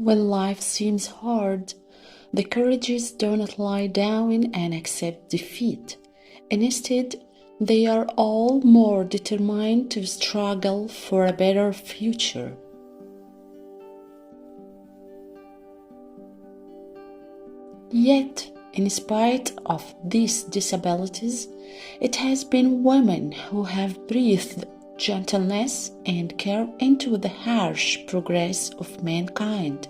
When life seems hard, the courageous do not lie down and accept defeat. Instead, they are all more determined to struggle for a better future. Yet, in spite of these disabilities, it has been women who have breathed gentleness and care into the harsh progress of mankind.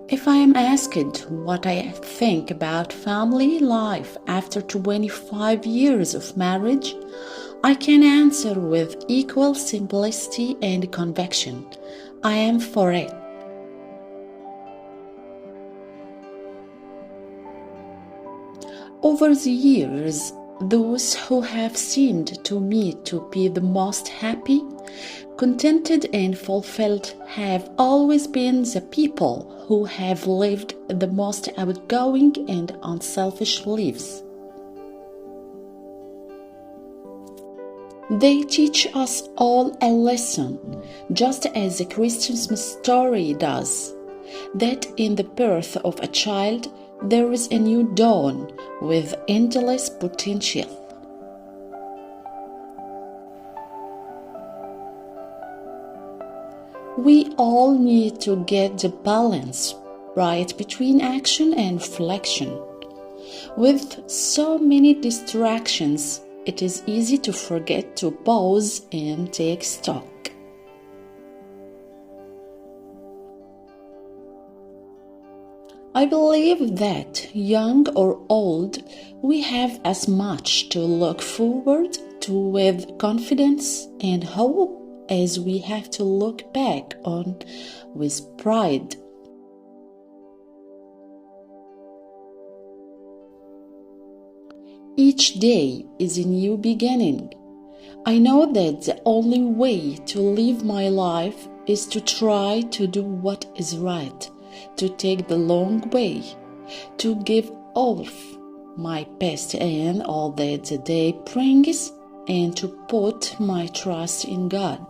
If I am asked what I think about family life after 25 years of marriage, I can answer with equal simplicity and conviction. I am for it. Over the years, those who have seemed to me to be the most happy, contented and fulfilled have always been the people who have lived the most outgoing and unselfish lives. They teach us all a lesson, just as the Christmas story does, that in the birth of a child there is a new dawn with endless potential. We all need to get the balance right between action and reflection. With so many distractions, it is easy to forget to pause and take stock. I believe that, young or old, we have as much to look forward to with confidence and hope as we have to look back on with pride. Each day is a new beginning. I know that the only way to live my life is to try to do what is right, to take the long way, to give all my best in all that the day brings, and to put my trust in God.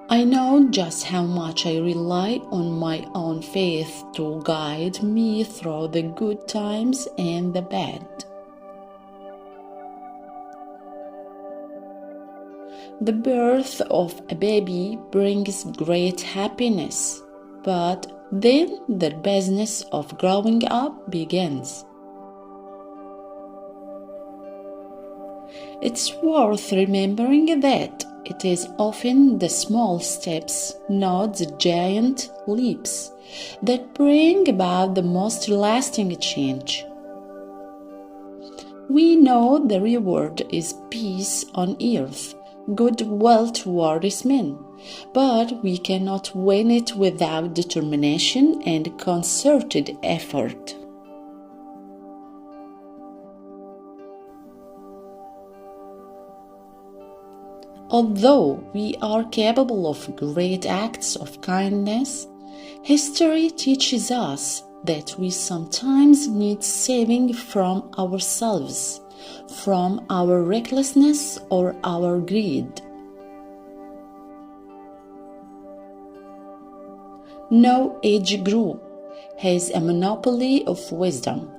I know just how much I rely on my own faith to guide me through the good times and the bad. The birth of a baby brings great happiness, but then the business of growing up begins. It's worth remembering that it is often the small steps, not the giant leaps, that bring about the most lasting change. We know the reward is peace on earth, goodwill towards men, but we cannot win it without determination and concerted effort. Although we are capable of great acts of kindness, history teaches us that we sometimes need saving from ourselves, from our recklessness or our greed. No age group has a monopoly of wisdom,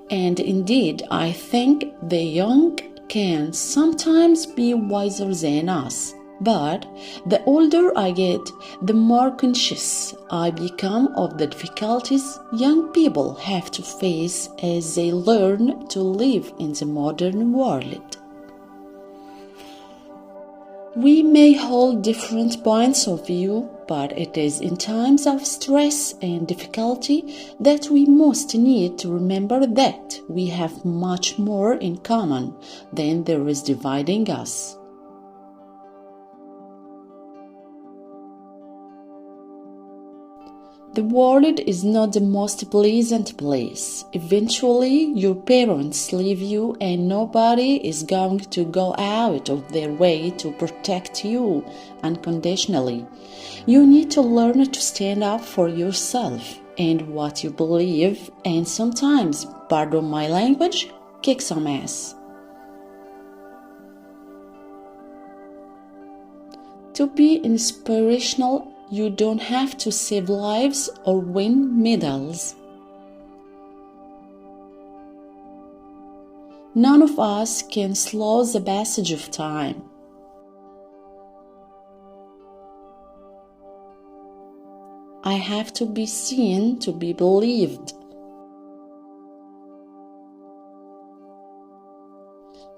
and indeed I think the young can sometimes be wiser than us. But the older I get, the more conscious I become of the difficulties young people have to face as they learn to live in the modern world. We may hold different points of view, but it is in times of stress and difficulty that we most need to remember that we have much more in common than there is dividing us. The world is not the most pleasant place. Eventually, your parents leave you and nobody is going to go out of their way to protect you unconditionally. You need to learn to stand up for yourself and what you believe, and sometimes, pardon my language, kick some ass. To be inspirational, you don't have to save lives or win medals. None of us can slow the passage of time. I have to be seen to be believed.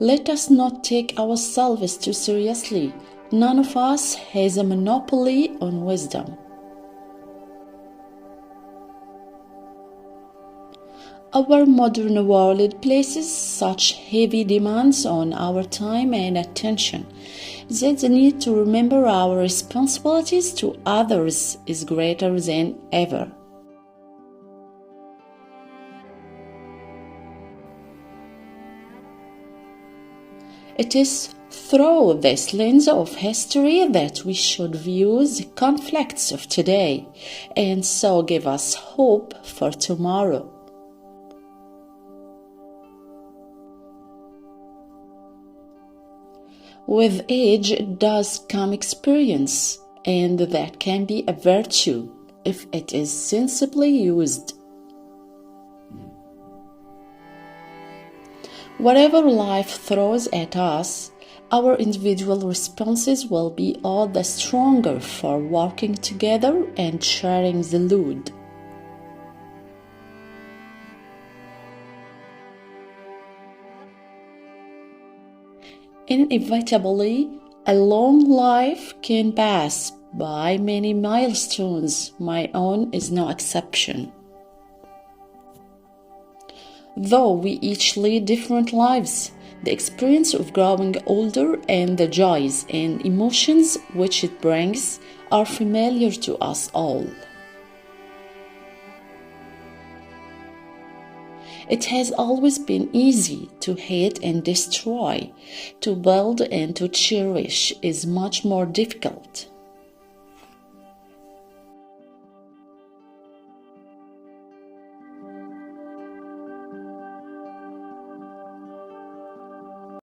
Let us not take ourselves too seriously. None of us has a monopoly on wisdom. Our modern world places such heavy demands on our time and attention that the need to remember our responsibilities to others is greater than ever. It is through this lens of history that we should view the conflicts of today and so give us hope for tomorrow. With age does come experience, and that can be a virtue if it is sensibly used. Whatever life throws at us, our individual responses will be all the stronger for working together and sharing the load. Inevitably, a long life can pass by many milestones. My own is no exception. Though we each lead different lives, the experience of growing older and the joys and emotions which it brings are familiar to us all. It has always been easy to hate and destroy. To build and to cherish is much more difficult.